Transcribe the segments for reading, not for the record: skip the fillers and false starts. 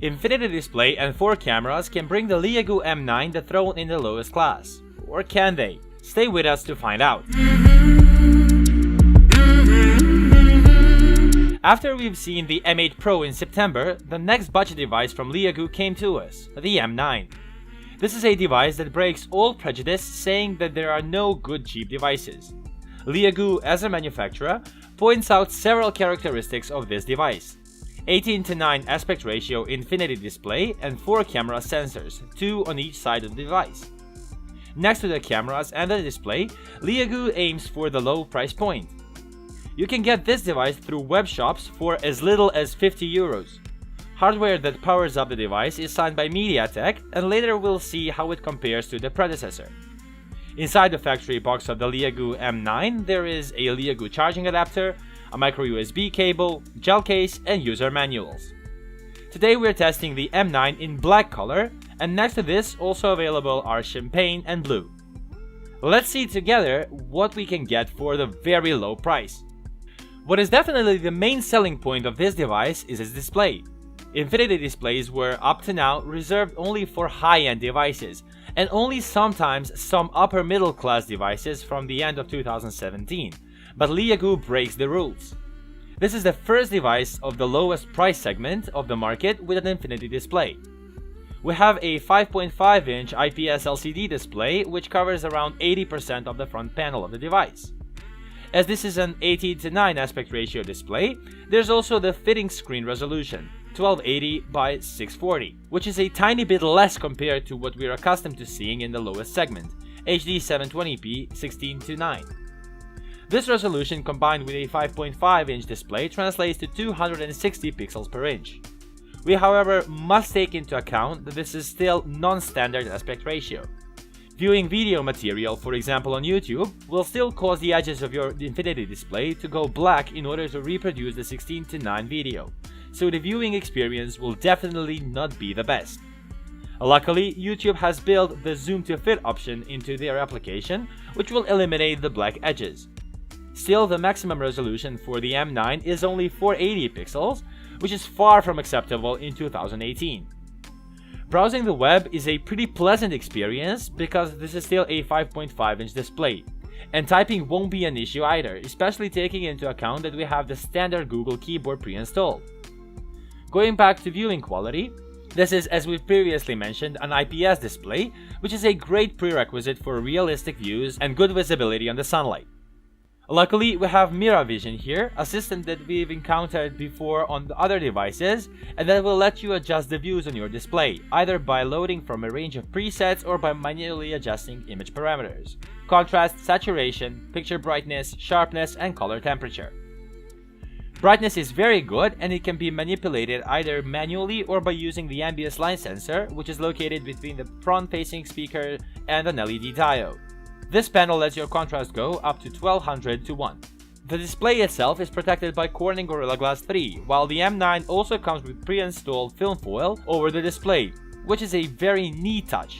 Infinity display and 4 cameras can bring the Leagoo M9 the throne in the lowest class. Or can they? Stay with us to find out. After we've seen the M8 Pro in September, the next budget device from Leagoo came to us, the M9. This is a device that breaks all prejudice, saying that there are no good cheap devices. Leagoo, as a manufacturer, points out several characteristics of this device. 18:9 aspect ratio infinity display and 4 camera sensors, 2 on each side of the device. Next to the cameras and the display, Leagoo aims for the low price point. You can get this device through web shops for as little as €50. Hardware that powers up the device is signed by MediaTek, and later we'll see how it compares to the predecessor. Inside the factory box of the Leagoo M9, there is a Leagoo charging adapter, a micro USB cable, gel case, and user manuals. Today we're testing the M9 in black color, and next to this also available are champagne and blue. Let's see together what we can get for the very low price. What is definitely the main selling point of this device is its display. Infinity displays were up to now reserved only for high-end devices, and only sometimes some upper middle class devices from the end of 2017, but Leagoo breaks the rules. This is the first device of the lowest price segment of the market with an infinity display. We have a 5.5-inch IPS LCD display which covers around 80% of the front panel of the device. As this is an 18:9 aspect ratio display, there's also the fitting screen resolution, 1280 by 640, which is a tiny bit less compared to what we're accustomed to seeing in the lowest segment, HD 720p 16:9. This resolution combined with a 5.5-inch display translates to 260 pixels per inch. We, however, must take into account that this is still non-standard aspect ratio. Viewing video material, for example on YouTube, will still cause the edges of your infinity display to go black in order to reproduce the 16:9 video, so the viewing experience will definitely not be the best. Luckily, YouTube has built the zoom to fit option into their application, which will eliminate the black edges. Still, the maximum resolution for the M9 is only 480 pixels, which is far from acceptable in 2018. Browsing the web is a pretty pleasant experience because this is still a 5.5-inch display, and typing won't be an issue either, especially taking into account that we have the standard Google keyboard pre-installed. Going back to viewing quality, this is, as we've previously mentioned, an IPS display, which is a great prerequisite for realistic views and good visibility on the sunlight. Luckily, we have Mira Vision here, a system that we've encountered before on the other devices, and that will let you adjust the views on your display, either by loading from a range of presets or by manually adjusting image parameters: contrast, saturation, picture brightness, sharpness, and color temperature. Brightness is very good, and it can be manipulated either manually or by using the ambient light sensor, which is located between the front-facing speaker and an LED diode. This panel lets your contrast go up to 1200 to 1. The display itself is protected by Corning Gorilla Glass 3, while the M9 also comes with pre-installed film foil over the display, which is a very neat touch.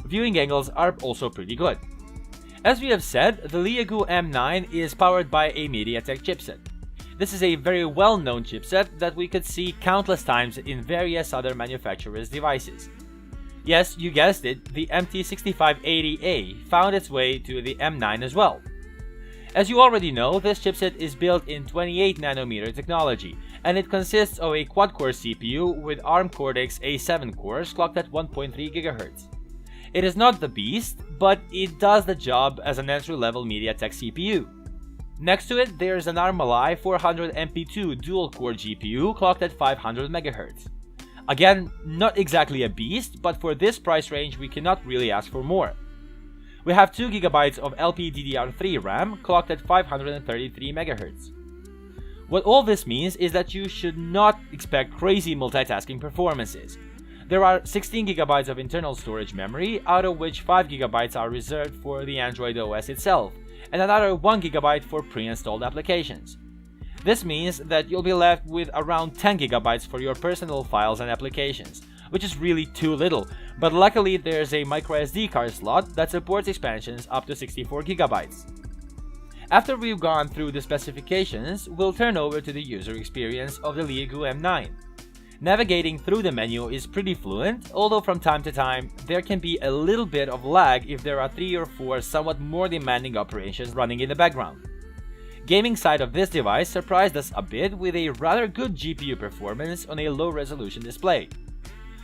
Viewing angles are also pretty good. As we have said, the Leagoo M9 is powered by a MediaTek chipset. This is a very well-known chipset that we could see countless times in various other manufacturers' devices. Yes, you guessed it, the MT6580A found its way to the M9 as well. As you already know, this chipset is built in 28nm technology, and it consists of a quad-core CPU with ARM Cortex A7 cores clocked at 1.3 GHz. It is not the beast, but it does the job as an entry-level MediaTek CPU. Next to it, there's an ARM Ally 400MP2 dual-core GPU clocked at 500 MHz. Again, not exactly a beast, but for this price range we cannot really ask for more. We have 2 GB of LPDDR3 RAM clocked at 533 MHz. What all this means is that you should not expect crazy multitasking performances. There are 16 GB of internal storage memory, out of which 5 GB are reserved for the Android OS itself, and another 1 GB for pre-installed applications. This means that you'll be left with around 10 GB for your personal files and applications, which is really too little, but luckily there's a microSD card slot that supports expansions up to 64 GB. After we've gone through the specifications, we'll turn over to the user experience of the Leagoo M9. Navigating through the menu is pretty fluent, although from time to time there can be a little bit of lag if there are 3 or 4 somewhat more demanding operations running in the background. Gaming side of this device surprised us a bit with a rather good GPU performance on a low-resolution display.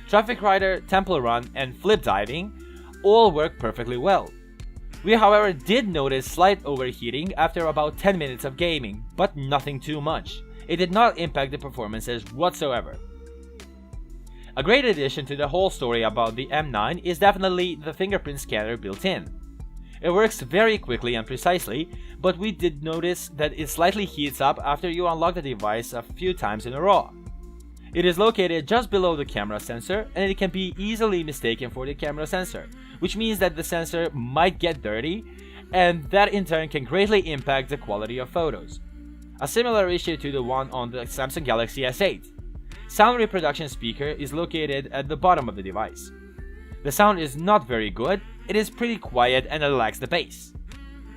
Traffic Rider, Temple Run, and Flip Diving all work perfectly well. We however did notice slight overheating after about 10 minutes of gaming, but nothing too much. It did not impact the performances whatsoever. A great addition to the whole story about the M9 is definitely the fingerprint scanner built in. It works very quickly and precisely, but we did notice that it slightly heats up after you unlock the device a few times in a row. It is located just below the camera sensor, and it can be easily mistaken for the camera sensor, which means that the sensor might get dirty, and that in turn can greatly impact the quality of photos. A similar issue to the one on the Samsung Galaxy S8. Sound reproduction speaker is located at the bottom of the device. The sound is not very good, it is pretty quiet and it lacks the bass.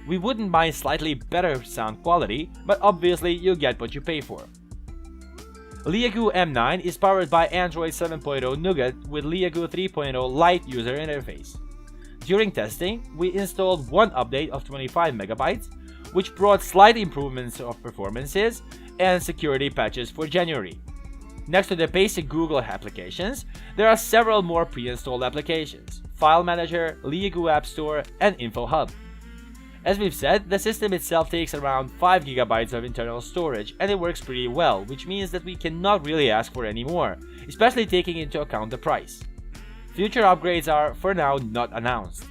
We wouldn't mind slightly better sound quality, but obviously you get what you pay for. Leagoo M9 is powered by Android 7.0 Nougat with Leagoo 3.0 Lite user interface. During testing, we installed one update of 25 MB, which brought slight improvements of performances and security patches for January. Next to the basic Google applications, there are several more pre-installed applications: File Manager, Leagoo App Store, and Info Hub. As we've said, the system itself takes around 5 GB of internal storage and it works pretty well, which means that we cannot really ask for any more, especially taking into account the price. Future upgrades are, for now, not announced.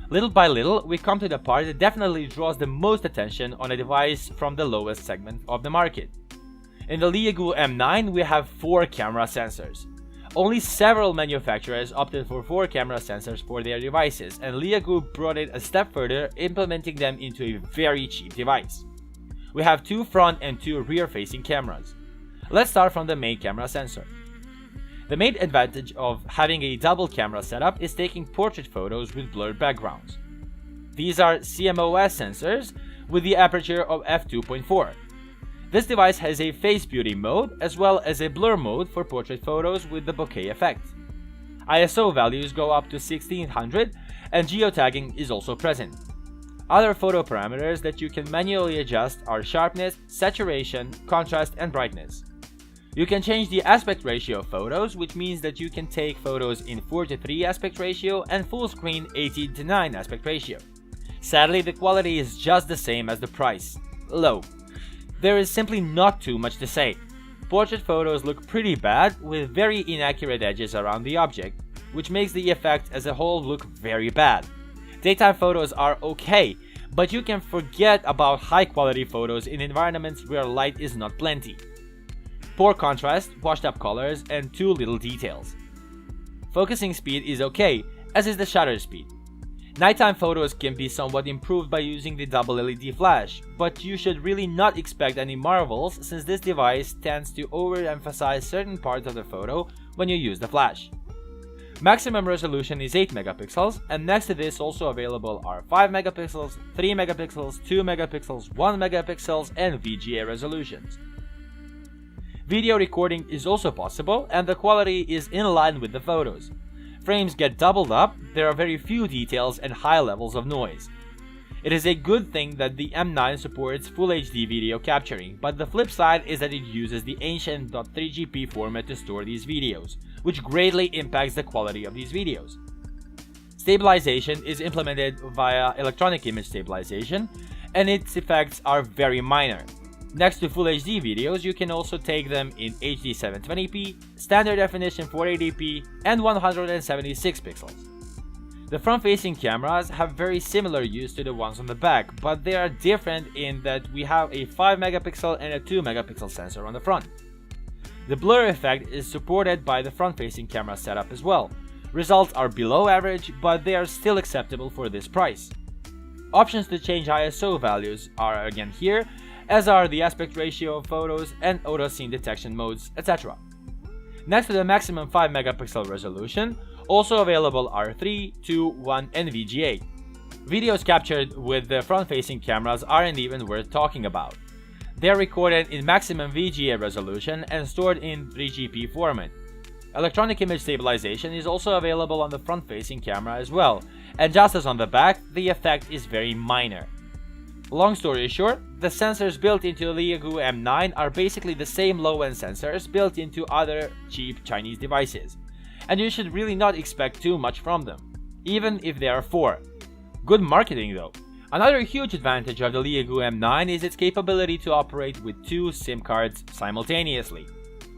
Little by little, we come to the part that definitely draws the most attention on a device from the lowest segment of the market. In the Leagoo M9, we have 4 camera sensors. Only several manufacturers opted for 4 camera sensors for their devices, and Leagoo brought it a step further, implementing them into a very cheap device. We have 2 front and 2 rear-facing cameras. Let's start from the main camera sensor. The main advantage of having a double camera setup is taking portrait photos with blurred backgrounds. These are CMOS sensors with the aperture of f2.4. This device has a face beauty mode as well as a blur mode for portrait photos with the bokeh effect. ISO values go up to 1600 and geotagging is also present. Other photo parameters that you can manually adjust are sharpness, saturation, contrast, and brightness. You can change the aspect ratio of photos, which means that you can take photos in 4:3 aspect ratio and full screen 18:9 aspect ratio. Sadly, the quality is just the same as the price: low. There is simply not too much to say. Portrait photos look pretty bad with very inaccurate edges around the object, which makes the effect as a whole look very bad. Daytime photos are okay, but you can forget about high quality photos in environments where light is not plenty. Poor contrast, washed up colors, and too little details. Focusing speed is okay, as is the shutter speed. Nighttime photos can be somewhat improved by using the double LED flash, but you should really not expect any marvels since this device tends to overemphasize certain parts of the photo when you use the flash. Maximum resolution is 8 megapixels, and next to this also available are 5 megapixels, 3 megapixels, 2 megapixels, 1 megapixels, and VGA resolutions. Video recording is also possible, and the quality is in line with the photos. Frames get doubled up, there are very few details and high levels of noise. It is a good thing that the M9 supports Full HD video capturing, but the flip side is that it uses the ancient .3GP format to store these videos, which greatly impacts the quality of these videos. Stabilization is implemented via electronic image stabilization, and its effects are very minor. Next to Full HD videos, you can also take them in HD 720p, standard definition 480p, and 176 pixels. The front-facing cameras have very similar use to the ones on the back, but they are different in that we have a 5 megapixel and a 2 megapixel sensor on the front. The blur effect is supported by the front-facing camera setup as well. Results are below average, but they are still acceptable for this price. Options to change ISO values are again here, as are the aspect ratio of photos and auto scene detection modes, etc. Next to the maximum 5 megapixel resolution, also available are 3, 2, 1, and VGA. Videos captured with the front-facing cameras aren't even worth talking about. They are recorded in maximum VGA resolution and stored in 3GP format. Electronic image stabilization is also available on the front-facing camera as well, and just as on the back, the effect is very minor. Long story short, the sensors built into Leagoo M9 are basically the same low-end sensors built into other cheap Chinese devices, and you should really not expect too much from them, even if they are 4. Good marketing though. Another huge advantage of the Leagoo M9 is its capability to operate with 2 SIM cards simultaneously.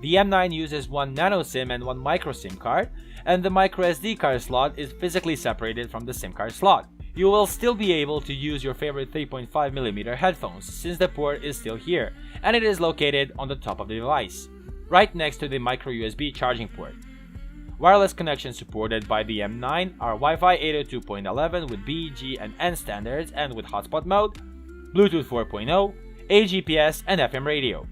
The M9 uses one nano SIM and one micro SIM card, and the micro SD card slot is physically separated from the SIM card slot. You will still be able to use your favorite 3.5mm headphones since the port is still here, and it is located on the top of the device, right next to the micro USB charging port. Wireless connections supported by the M9 are Wi-Fi 802.11 with B, G, and N standards and with hotspot mode, Bluetooth 4.0, AGPS, and FM radio.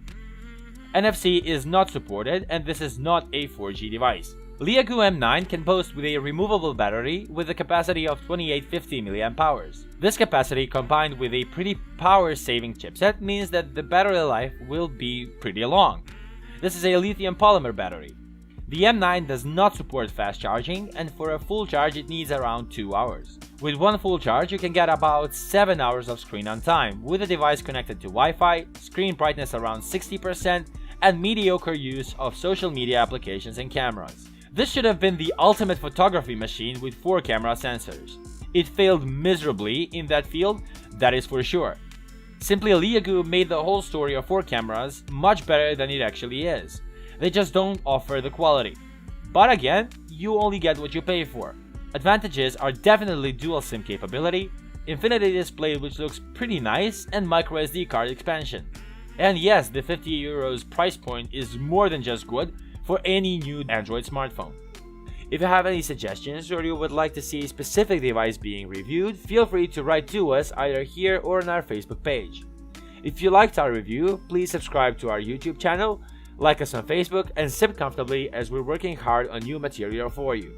NFC is not supported, and this is not a 4G device. Leagoo M9 can boast with a removable battery with a capacity of 2850 mAh. This capacity combined with a pretty power-saving chipset means that the battery life will be pretty long. This is a lithium polymer battery. The M9 does not support fast charging, and for a full charge it needs around 2 hours. With one full charge you can get about 7 hours of screen on time, with the device connected to Wi-Fi, screen brightness around 60%, and mediocre use of social media applications and cameras. This should have been the ultimate photography machine with 4 camera sensors. It failed miserably in that field, that is for sure. Simply Leagoo made the whole story of 4 cameras much better than it actually is. They just don't offer the quality. But again, you only get what you pay for. Advantages are definitely dual SIM capability, infinity display which looks pretty nice, and micro SD card expansion. And yes, the €50 price point is more than just good for any new Android smartphone. If you have any suggestions or you would like to see a specific device being reviewed, feel free to write to us either here or on our Facebook page. If you liked our review, please subscribe to our YouTube channel, like us on Facebook, and sit comfortably as we're working hard on new material for you.